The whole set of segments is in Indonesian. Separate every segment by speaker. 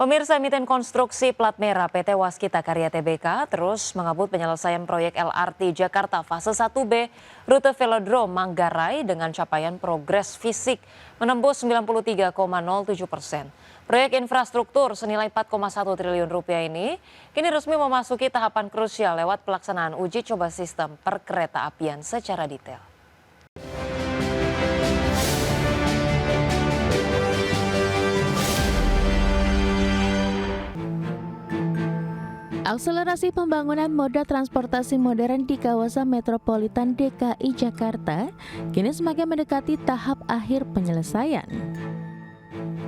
Speaker 1: Pemirsa, emiten konstruksi plat merah PT Waskita Karya Tbk terus mengebut penyelesaian proyek LRT Jakarta fase 1B rute Velodrome Manggarai dengan capaian progres fisik menembus 93,07%. Proyek infrastruktur senilai 4,1 triliun rupiah ini kini resmi memasuki tahapan krusial lewat pelaksanaan uji coba sistem perkereta apian secara detail.
Speaker 2: Akselerasi pembangunan moda transportasi modern di kawasan metropolitan DKI Jakarta kini semakin mendekati tahap akhir penyelesaian.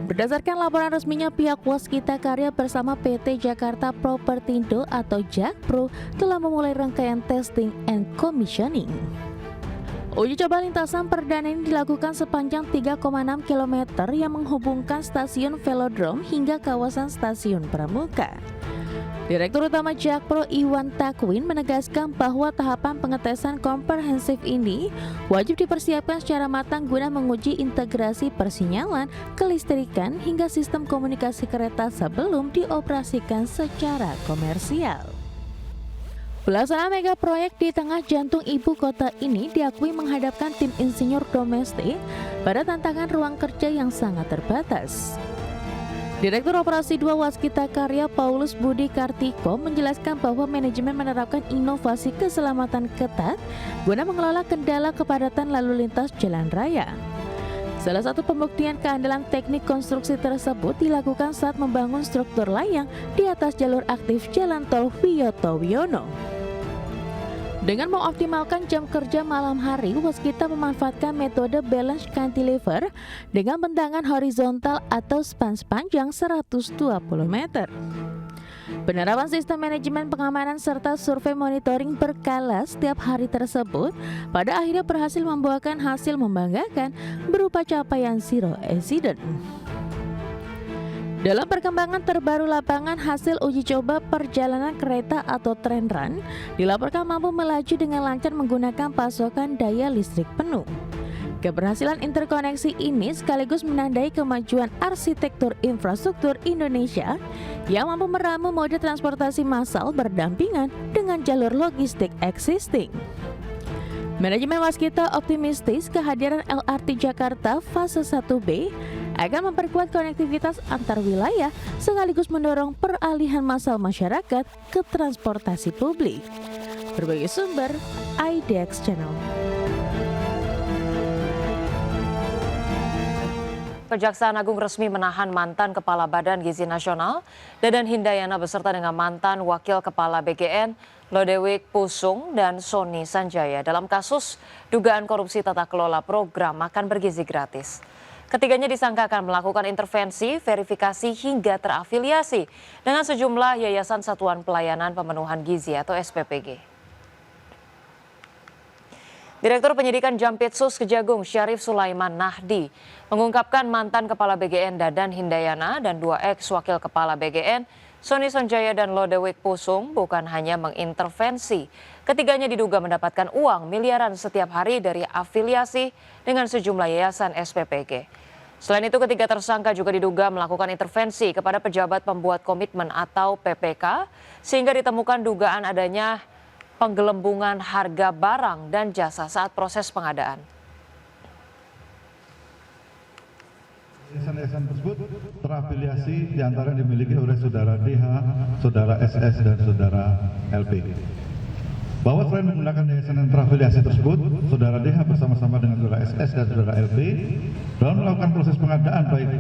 Speaker 2: Berdasarkan laporan resminya, pihak Waskita Karya bersama PT Jakarta Propertindo atau JAKPRO telah memulai rangkaian testing and commissioning. Uji coba lintasan perdana ini dilakukan sepanjang 3,6 km yang menghubungkan stasiun Velodrome hingga kawasan stasiun Pramuka. Direktur Utama JAKPRO Iwan Takwin menegaskan bahwa tahapan pengetesan komprehensif ini wajib dipersiapkan secara matang guna menguji integrasi persinyalan, kelistrikan hingga sistem komunikasi kereta sebelum dioperasikan secara komersial. Pelaksanaan mega proyek di tengah jantung ibu kota ini diakui menghadapkan tim insinyur domestik pada tantangan ruang kerja yang sangat terbatas. Direktur Operasi 2 Waskita Karya Paulus Budi Kartiko menjelaskan bahwa manajemen menerapkan inovasi keselamatan ketat guna mengelola kendala kepadatan lalu lintas jalan raya. Salah satu pembuktian keandalan teknik konstruksi tersebut dilakukan saat membangun struktur layang di atas jalur aktif Jalan Tol Wiyoto Wiono. Dengan mengoptimalkan jam kerja malam hari, Waskita memanfaatkan metode balance cantilever dengan bentangan horizontal atau span sepanjang 120 meter. Penerapan sistem manajemen pengamanan serta survei monitoring berkala setiap hari tersebut pada akhirnya berhasil membuahkan hasil membanggakan berupa capaian zero accident. Dalam perkembangan terbaru lapangan, hasil uji coba perjalanan kereta atau train run dilaporkan mampu melaju dengan lancar menggunakan pasokan daya listrik penuh. Keberhasilan interkoneksi ini sekaligus menandai kemajuan arsitektur infrastruktur Indonesia yang mampu meramu moda transportasi massal berdampingan dengan jalur logistik existing. Manajemen Waskita optimistis kehadiran LRT Jakarta fase 1B akan memperkuat konektivitas antar wilayah sekaligus mendorong peralihan massal masyarakat ke transportasi publik. Berbagai sumber, IDX Channel.
Speaker 1: Kejaksaan Agung resmi menahan mantan Kepala Badan Gizi Nasional, Dadan Hindayana beserta dengan mantan Wakil Kepala BGN, Lodewijk Pusung dan Sony Sanjaya dalam kasus dugaan korupsi tata kelola program makan bergizi gratis. Ketiganya disangkakan melakukan intervensi, verifikasi hingga terafiliasi dengan sejumlah Yayasan Satuan Pelayanan Pemenuhan Gizi atau SPPG. Direktur Penyidikan Jampitsus Kejagung Syarif Sulaiman Nahdi mengungkapkan mantan Kepala BGN Dadan Hindayana dan dua ex-wakil Kepala BGN Sony Sanjaya dan Lodewijk Pusung bukan hanya mengintervensi. Ketiganya diduga mendapatkan uang miliaran setiap hari dari afiliasi dengan sejumlah yayasan SPPG. Selain itu, ketiga tersangka juga diduga melakukan intervensi kepada pejabat pembuat komitmen atau PPK sehingga ditemukan dugaan adanya penggelembungan harga barang dan jasa saat proses pengadaan.
Speaker 3: Yayasan tersebut terafiliasi diantara yang dimiliki oleh saudara DH, saudara SS, dan saudara LP. Bahwa selain menggunakan yayasan yang terafiliasi tersebut, saudara DH bersama-sama dengan saudara SS dan saudara LP dalam melakukan proses pengadaan baik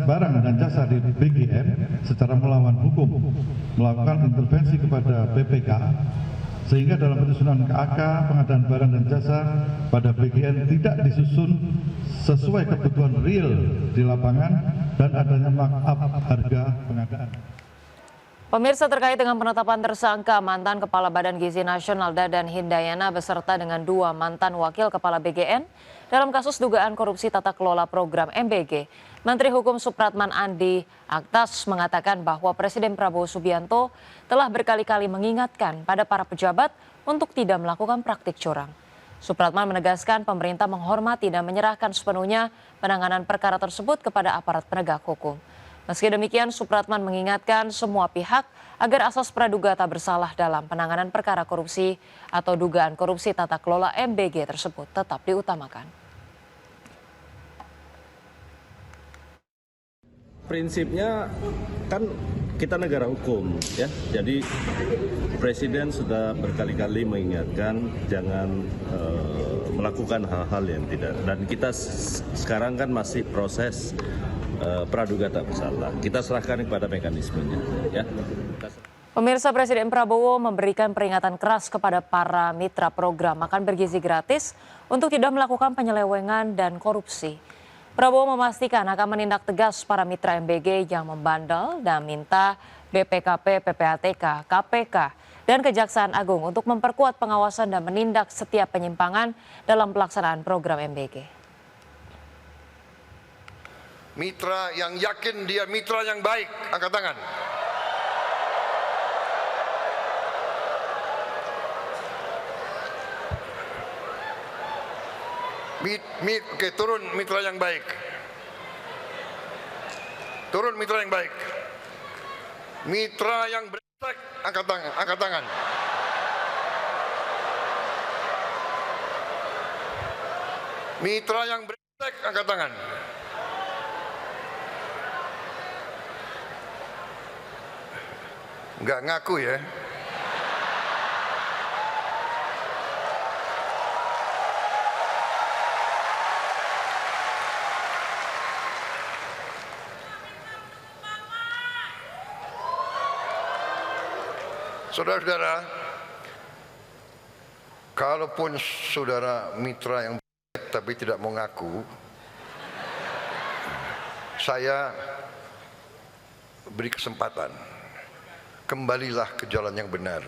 Speaker 3: barang dan jasa di BGN secara melawan hukum, melakukan intervensi kepada BPK, sehingga dalam penyusunan KAK pengadaan barang dan jasa pada BGN tidak disusun sesuai kebutuhan real di lapangan dan adanya markup harga pengadaan.
Speaker 1: Pemirsa, terkait dengan penetapan tersangka mantan Kepala Badan Gizi Nasional Dadan Hindayana beserta dengan dua mantan Wakil Kepala BGN dalam kasus dugaan korupsi tata kelola program MBG, Menteri Hukum Supratman Andi Aktas mengatakan bahwa Presiden Prabowo Subianto telah berkali-kali mengingatkan pada para pejabat untuk tidak melakukan praktik curang. Supratman menegaskan pemerintah menghormati dan menyerahkan sepenuhnya penanganan perkara tersebut kepada aparat penegak hukum. Meski demikian, Supratman mengingatkan semua pihak agar asas praduga tak bersalah dalam penanganan perkara korupsi atau dugaan korupsi tata kelola MBG tersebut tetap diutamakan.
Speaker 4: Prinsipnya kan kita negara hukum ya, jadi Presiden sudah berkali-kali mengingatkan jangan melakukan hal-hal yang tidak, dan kita sekarang kan masih proses praduga tak bersalah. Kita serahkan kepada mekanismenya ya.
Speaker 1: Pemirsa, Presiden Prabowo memberikan peringatan keras kepada para mitra program makan bergizi gratis untuk tidak melakukan penyelewengan dan korupsi. Prabowo memastikan akan menindak tegas para mitra MBG yang membandel dan minta BPKP, PPATK, KPK, dan Kejaksaan Agung untuk memperkuat pengawasan dan menindak setiap penyimpangan dalam pelaksanaan program MBG.
Speaker 5: Mitra yang yakin dia mitra yang baik, angkat tangan. Oke, turun mitra yang baik. Turun mitra yang baik. Mitra yang brengsek, angkat tangan, angkat tangan. Mitra yang brengsek, angkat tangan. Enggak ngaku ya. Saudara-saudara, kalaupun saudara mitra yang baik tapi tidak mau ngaku, saya beri kesempatan, kembalilah ke jalan yang benar.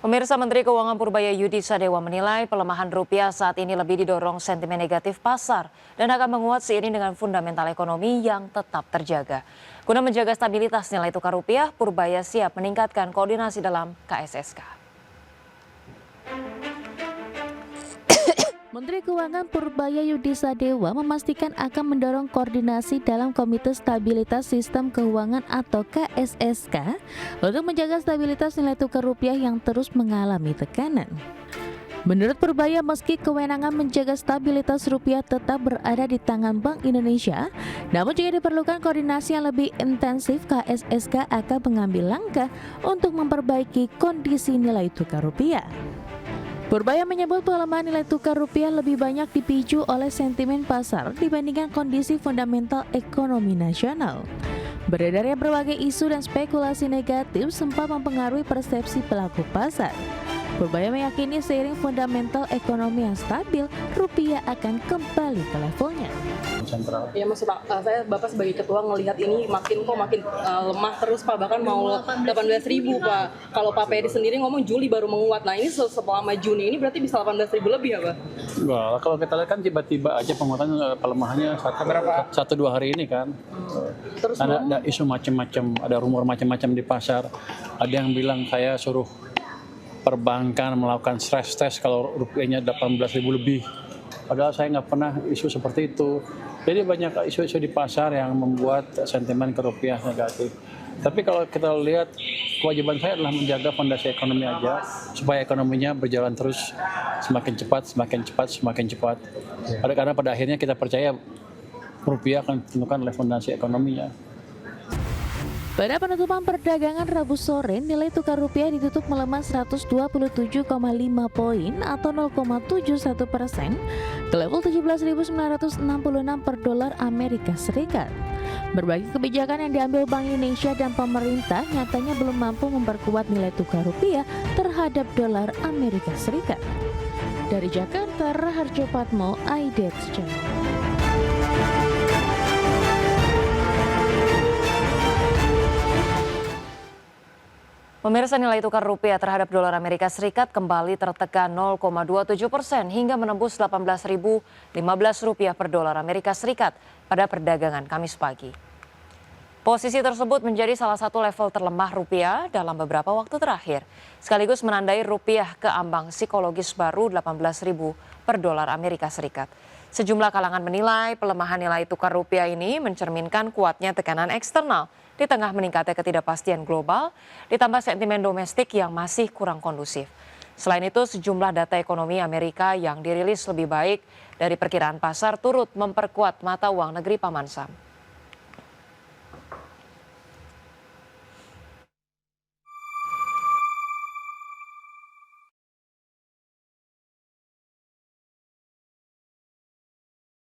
Speaker 1: Pemirsa, Menteri Keuangan Purbaya Yudi Sadewa menilai pelemahan rupiah saat ini lebih didorong sentimen negatif pasar dan akan menguat seiring dengan fundamental ekonomi yang tetap terjaga. Guna menjaga stabilitas nilai tukar rupiah, Purbaya siap meningkatkan koordinasi dalam KSSK.
Speaker 2: Menteri Keuangan Purbaya Yudi Sadewa memastikan akan mendorong koordinasi dalam Komite Stabilitas Sistem Keuangan atau KSSK untuk menjaga stabilitas nilai tukar rupiah yang terus mengalami tekanan. Menurut Purbaya, meski kewenangan menjaga stabilitas rupiah tetap berada di tangan Bank Indonesia, namun jika diperlukan koordinasi yang lebih intensif, KSSK akan mengambil langkah untuk memperbaiki kondisi nilai tukar rupiah. Purbaya menyebut pelemahan nilai tukar rupiah lebih banyak dipicu oleh sentimen pasar dibandingkan kondisi fundamental ekonomi nasional. Beredarnya berbagai isu dan spekulasi negatif sempat mempengaruhi persepsi pelaku pasar. Purbaya meyakini seiring fundamental ekonomi yang stabil, rupiah akan kembali ke levelnya.
Speaker 6: Ya Mas Pak, saya Bapak sebagai ketua ngelihat ini makin lemah terus Pak, bahkan mau 18.000 Pak. Kalau Pak Peri sendiri ngomong Juli baru menguat. Nah ini selama Juni ini berarti bisa 18.000 lebih ya Pak?
Speaker 7: Wah, kalau kita lihat kan tiba-tiba aja penguatan pelemahannya 1-2 hari ini kan.
Speaker 6: Terus
Speaker 7: ada isu macam-macam, ada rumor macam-macam di pasar. Ada yang bilang saya suruh perbankan melakukan stress test kalau rupiahnya 18.000 lebih. Padahal saya nggak pernah isu seperti itu. Jadi banyak isu-isu di pasar yang membuat sentimen ke rupiah negatif. Tapi kalau kita lihat, kewajiban saya adalah menjaga fondasi ekonomi aja, supaya ekonominya berjalan terus semakin cepat. Karena pada akhirnya kita percaya rupiah akan ditentukan oleh fondasi ekonominya.
Speaker 2: Pada penutupan perdagangan Rabu sore, nilai tukar rupiah ditutup melemah 127,5 poin atau 0,71% ke level 17.966 per dolar Amerika Serikat. Berbagai kebijakan yang diambil Bank Indonesia dan pemerintah nyatanya belum mampu memperkuat nilai tukar rupiah terhadap dolar Amerika Serikat. Dari Jakarta, Raharjo Patmo, IDX Channel.
Speaker 1: Pemirsa, nilai tukar rupiah terhadap dolar Amerika Serikat kembali tertekan 0,27% hingga menembus 18.015 rupiah per dolar Amerika Serikat pada perdagangan Kamis pagi. Posisi tersebut menjadi salah satu level terlemah rupiah dalam beberapa waktu terakhir, sekaligus menandai rupiah ke ambang psikologis baru 18.000 per dolar Amerika Serikat. Sejumlah kalangan menilai pelemahan nilai tukar rupiah ini mencerminkan kuatnya tekanan eksternal di tengah meningkatnya ketidakpastian global, ditambah sentimen domestik yang masih kurang kondusif. Selain itu, sejumlah data ekonomi Amerika yang dirilis lebih baik dari perkiraan pasar turut memperkuat mata uang negeri Paman Sam.